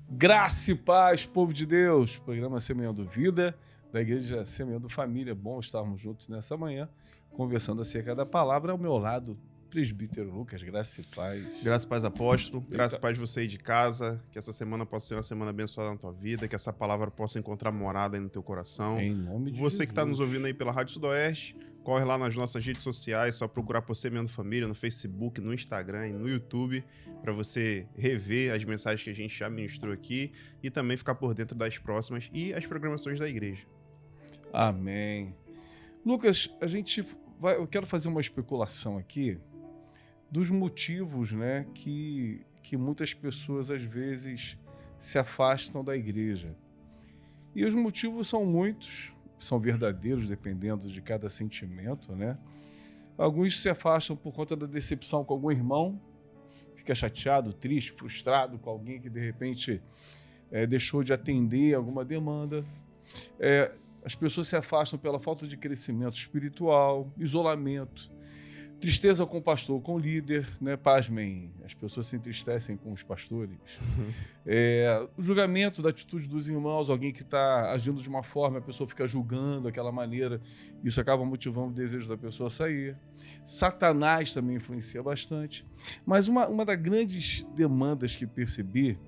Graça e paz, povo de Deus. Programa Semeando Vida, da Igreja Semeando Família. Bom estarmos juntos nessa manhã, conversando acerca da palavra. Ao meu lado, presbítero Lucas. Graça e paz. Graça e paz, apóstolo. Eita. Graça e paz você aí de casa. Que essa semana possa ser uma semana abençoada na tua vida. Que essa palavra possa encontrar morada aí no teu coração. Em nome de Você Jesus. que está nos ouvindo aí pela Rádio Sudoeste, corre lá nas nossas redes sociais, só procurar por Semeando Família, no Facebook, no Instagram e no YouTube, para você rever as mensagens que a gente já ministrou aqui e também ficar por dentro das próximas e as programações da igreja. Amém. Lucas, eu quero fazer uma especulação aqui dos motivos, né, que muitas pessoas às vezes se afastam da igreja. E os motivos são muitos, são verdadeiros, dependendo de cada sentimento, né? Alguns se afastam por conta da decepção com algum irmão, fica chateado, triste, frustrado com alguém que de repente deixou de atender alguma demanda. As pessoas se afastam pela falta de crescimento espiritual, isolamento, tristeza com o pastor, com o líder, né? Pasmem, as pessoas se entristecem com os pastores. O julgamento da atitude dos irmãos, alguém que está agindo de uma forma, a pessoa fica julgando daquela maneira, isso acaba motivando o desejo da pessoa a sair. Satanás também influencia bastante. Mas uma das grandes demandas que percebi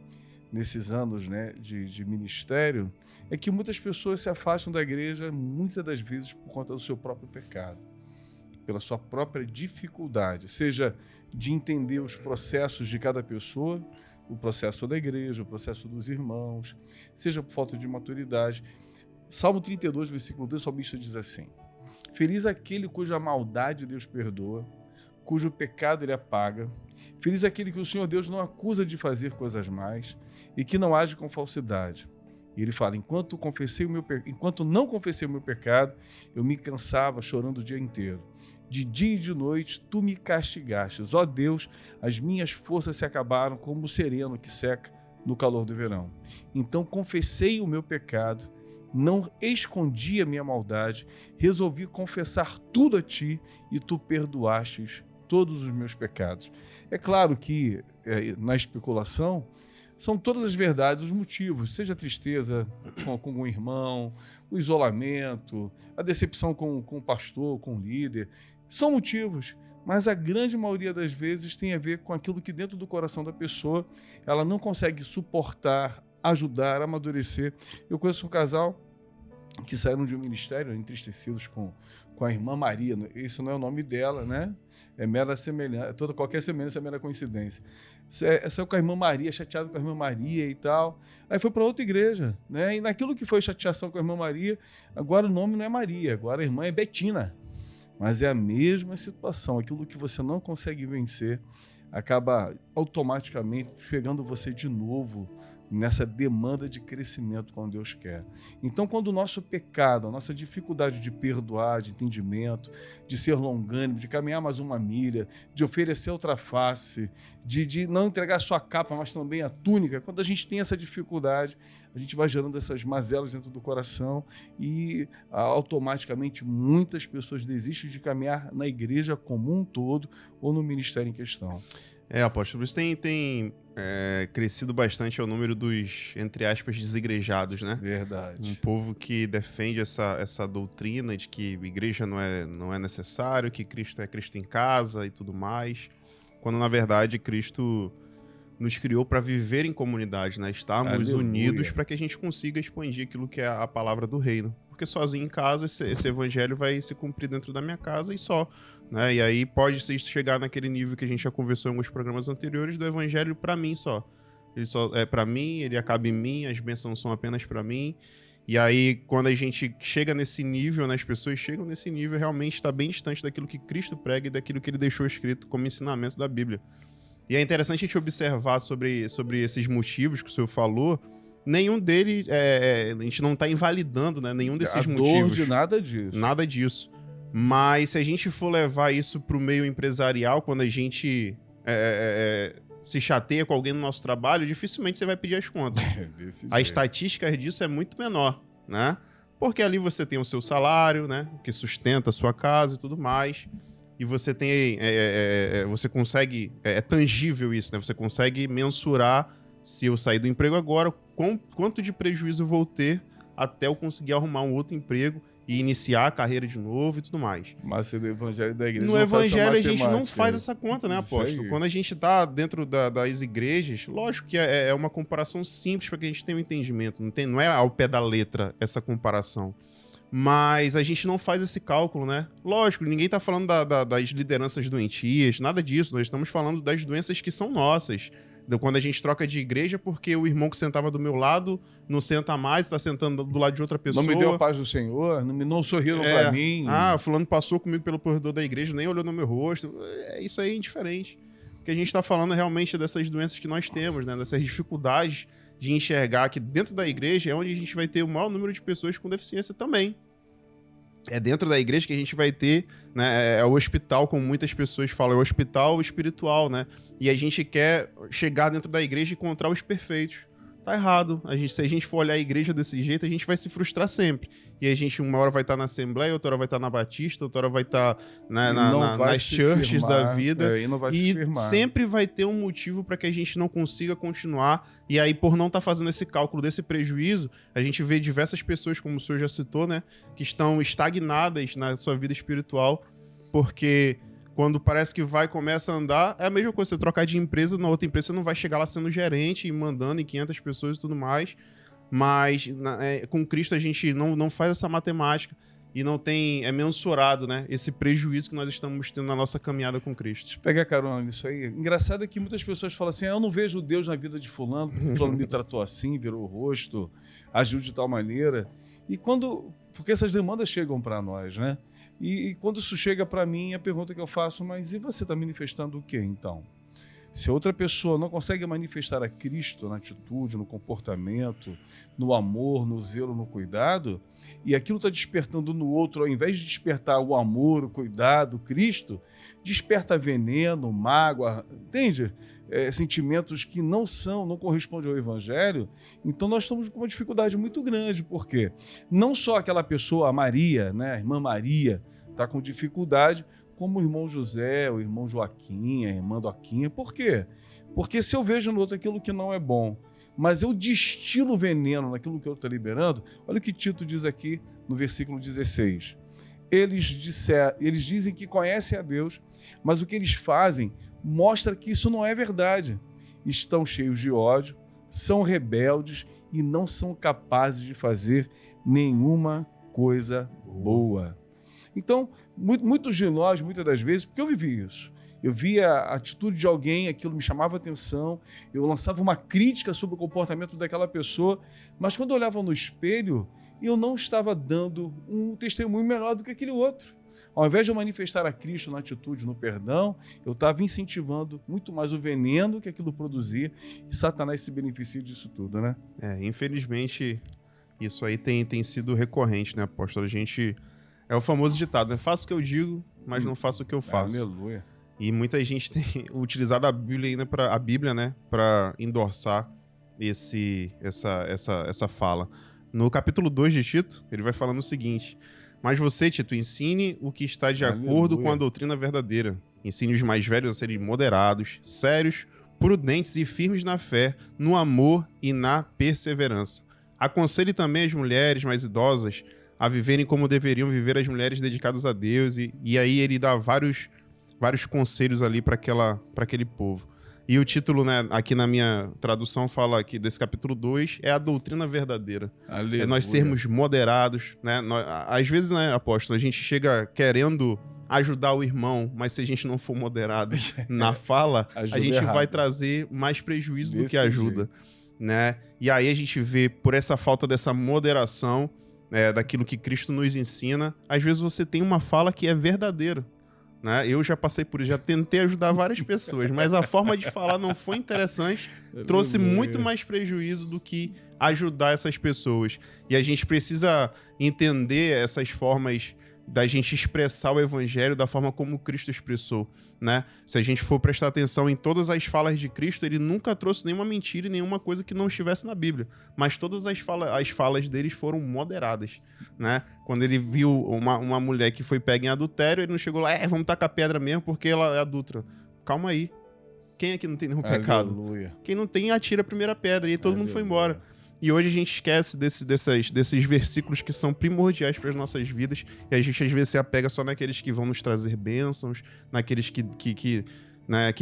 nesses anos, né, de ministério é que muitas pessoas se afastam da igreja, muitas das vezes por conta do seu próprio pecado, pela sua própria dificuldade, seja de entender os processos de cada pessoa, o processo da igreja, o processo dos irmãos, seja por falta de maturidade. Salmo 32, versículo 2, o salmista diz assim: feliz aquele cuja maldade Deus perdoa, cujo pecado ele apaga. Feliz aquele que o Senhor Deus não acusa de fazer coisas más e que não age com falsidade. E ele fala, enquanto não confessei o meu pecado, eu me cansava chorando o dia inteiro. De dia e de noite, tu me castigastes. Ó Deus, as minhas forças se acabaram como o sereno que seca no calor do verão. Então confessei o meu pecado, não escondi a minha maldade, resolvi confessar tudo a ti e tu perdoastes todos os meus pecados. É claro que na especulação são todas as verdades, os motivos, seja a tristeza com um irmão, o isolamento, a decepção com o pastor, com o líder, são motivos, mas a grande maioria das vezes tem a ver com aquilo que dentro do coração da pessoa ela não consegue suportar, ajudar, amadurecer. Eu conheço um casal que saíram de um ministério entristecidos com a irmã Maria. Isso não é o nome dela, né? É mera semelhança, qualquer semelhança é mera coincidência. Saiu com a irmã Maria, chateado com a irmã Maria e tal. Aí foi para outra igreja, né? E naquilo que foi chateação com a irmã Maria, agora o nome não é Maria, agora a irmã é Betina. Mas é a mesma situação, aquilo que você não consegue vencer acaba automaticamente pegando você de novo nessa demanda de crescimento como Deus quer. Então, quando o nosso pecado, a nossa dificuldade de perdoar, de entendimento, de ser longânimo, de caminhar mais uma milha, de oferecer outra face, de não entregar só a capa, mas também a túnica, quando a gente tem essa dificuldade, a gente vai gerando essas mazelas dentro do coração e automaticamente muitas pessoas desistem de caminhar na igreja como um todo ou no ministério em questão. Apóstolo, isso tem crescido bastante o número dos, entre aspas, desigrejados, né? Verdade. Um povo que defende essa doutrina de que igreja não é necessário, que Cristo é Cristo em casa e tudo mais, quando na verdade Cristo nos criou para viver em comunidade, né? Estarmos unidos para que a gente consiga expandir aquilo que é a palavra do reino. Porque sozinho em casa, esse evangelho vai se cumprir dentro da minha casa e só, né? E aí pode chegar naquele nível que a gente já conversou em alguns programas anteriores do evangelho para mim só. Ele só é para mim, ele acaba em mim, as bênçãos são apenas para mim. E aí, quando a gente chega nesse nível, né, as pessoas chegam nesse nível, realmente está bem distante daquilo que Cristo prega e daquilo que ele deixou escrito como ensinamento da Bíblia. E é interessante a gente observar sobre esses motivos que o senhor falou. Nenhum deles, a gente não está invalidando, né, nenhum desses motivos. De nada disso. Nada disso. Mas se a gente for levar isso para o meio empresarial, quando a gente se chateia com alguém no nosso trabalho, dificilmente você vai pedir as contas. A estatística disso é muito menor, né? Porque ali você tem o seu salário, né, que sustenta a sua casa e tudo mais. E você tem, você consegue, é tangível isso, né? Você consegue mensurar Se eu sair do emprego agora, quanto de prejuízo eu vou ter até eu conseguir arrumar um outro emprego e iniciar a carreira de novo e tudo mais. Mas do evangelho da igreja No não faz essa evangelho a gente não matemática faz aí. essa conta, né, Isso apóstolo? aí. Quando a gente tá dentro das igrejas, lógico que é uma comparação simples para que a gente tenha um entendimento. Não é ao pé da letra essa comparação. Mas a gente não faz esse cálculo, né? Lógico, ninguém tá falando das lideranças doentias, nada disso. Nós estamos falando das doenças que são nossas. Quando a gente troca de igreja porque o irmão que sentava do meu lado não senta mais, está sentando do lado de outra pessoa. Não me deu a paz do Senhor, não sorriram para mim. Fulano passou comigo pelo corredor da igreja, nem olhou no meu rosto. Isso aí é indiferente. O que a gente está falando realmente é dessas doenças que nós temos, né? Dessas dificuldades de enxergar que dentro da igreja é onde a gente vai ter o maior número de pessoas com deficiência também. É dentro da igreja que a gente vai ter, né? É o hospital, como muitas pessoas falam, é o hospital espiritual, né? E a gente quer chegar dentro da igreja e encontrar os perfeitos. Tá errado. Se a gente for olhar a igreja desse jeito, a gente vai se frustrar sempre. E a gente, uma hora vai estar na Assembleia, outra hora vai estar na Batista, outra hora vai estar nas churches da vida. E não vai se E firmar. sempre vai ter um motivo para que a gente não consiga continuar. E aí, por não estar fazendo esse cálculo desse prejuízo, a gente vê diversas pessoas, como o senhor já citou, né? Que estão estagnadas na sua vida espiritual, porque quando parece que começa a andar, é a mesma coisa, você trocar de empresa, na outra empresa você não vai chegar lá sendo gerente e mandando em 500 pessoas e tudo mais, mas com Cristo a gente não faz essa matemática e não tem, é mensurado, né, esse prejuízo que nós estamos tendo na nossa caminhada com Cristo. Deixa eu pegar carona nisso aí. Engraçado é que muitas pessoas falam assim, eu não vejo Deus na vida de fulano, porque fulano me tratou assim, virou o rosto, agiu de tal maneira. E porque essas demandas chegam para nós, né? E quando isso chega para mim, a pergunta que eu faço, mas e você está manifestando o quê, então? Se outra pessoa não consegue manifestar a Cristo na atitude, no comportamento, no amor, no zelo, no cuidado, e aquilo está despertando no outro, ao invés de despertar o amor, o cuidado, o Cristo, desperta veneno, mágoa, entende? Sentimentos que não correspondem ao Evangelho, então nós estamos com uma dificuldade muito grande, porque não só aquela pessoa, a Maria, né, a irmã Maria, está com dificuldade, como o irmão José, o irmão Joaquim, a irmã Doquinha. Por quê? Porque se eu vejo no outro aquilo que não é bom, mas eu destilo veneno naquilo que eu estou liberando, olha o que Tito diz aqui no versículo 16. Eles dizem que conhecem a Deus, mas o que eles fazem mostra que isso não é verdade. Estão cheios de ódio, são rebeldes e não são capazes de fazer nenhuma coisa boa. Então, muitos de nós, muitas das vezes, porque eu vivi isso, eu via a atitude de alguém, aquilo me chamava atenção, eu lançava uma crítica sobre o comportamento daquela pessoa, mas quando eu olhava no espelho, eu não estava dando um testemunho melhor do que aquele outro. Ao invés de eu manifestar a Cristo na atitude, no perdão, eu estava incentivando muito mais o veneno que aquilo produzia, e Satanás se beneficia disso tudo, né? Infelizmente, isso aí tem sido recorrente, né, apóstolo? É o famoso ditado, né? Faço o que eu digo, mas não faço o que eu faço. Aleluia. E muita gente tem utilizado a Bíblia ainda para endossar essa fala. No capítulo 2 de Tito, ele vai falando o seguinte: mas você, Tito, ensine o que está de acordo com a doutrina verdadeira. Ensine os mais velhos a serem moderados, sérios, prudentes e firmes na fé, no amor e na perseverança. Aconselhe também as mulheres mais idosas a viverem como deveriam viver as mulheres dedicadas a Deus. E aí ele dá vários conselhos ali para aquele povo. E o título, né, aqui na minha tradução fala aqui desse capítulo 2 é a doutrina verdadeira. Aleluia. É nós sermos moderados, né? Às vezes, né, apóstolo, a gente chega querendo ajudar o irmão, mas se a gente não for moderado na fala, a gente vai trazer mais prejuízo do que ajuda, né? E aí a gente vê, por essa falta dessa moderação, daquilo que Cristo nos ensina, às vezes você tem uma fala que é verdadeira, né? Eu já passei por isso, já tentei ajudar várias pessoas, mas a forma de falar não foi interessante, trouxe muito mais prejuízo do que ajudar essas pessoas. E a gente precisa entender essas formas da gente expressar o evangelho da forma como Cristo expressou, né? Se a gente for prestar atenção em todas as falas de Cristo, ele nunca trouxe nenhuma mentira e nenhuma coisa que não estivesse na Bíblia, mas todas as falas deles foram moderadas, né? Quando ele viu uma mulher que foi pega em adultério, ele não chegou lá, vamos tacar pedra mesmo porque ela é adulta. Calma aí. Quem aqui não tem nenhum pecado? Aleluia. Quem não tem, atira a primeira pedra. E aí todo mundo foi Aleluia. embora. E hoje a gente esquece desses versículos que são primordiais para as nossas vidas. E a gente às vezes se apega só naqueles que vão nos trazer bênçãos, naqueles né,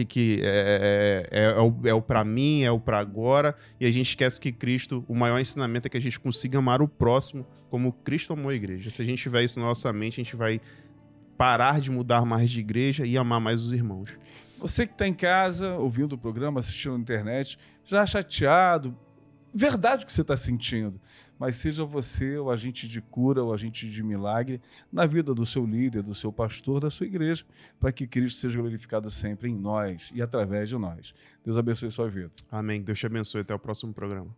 é o para mim, é o para agora. E a gente esquece que Cristo, o maior ensinamento é que a gente consiga amar o próximo como Cristo amou a igreja. Se a gente tiver isso na nossa mente, a gente vai parar de mudar mais de igreja e amar mais os irmãos. Você que está em casa, ouvindo o programa, assistindo na internet, já chateado, verdade o que você está sentindo, mas seja você o agente de cura, o agente de milagre na vida do seu líder, do seu pastor, da sua igreja, para que Cristo seja glorificado sempre em nós e através de nós. Deus abençoe sua vida. Amém. Deus te abençoe. Até o próximo programa.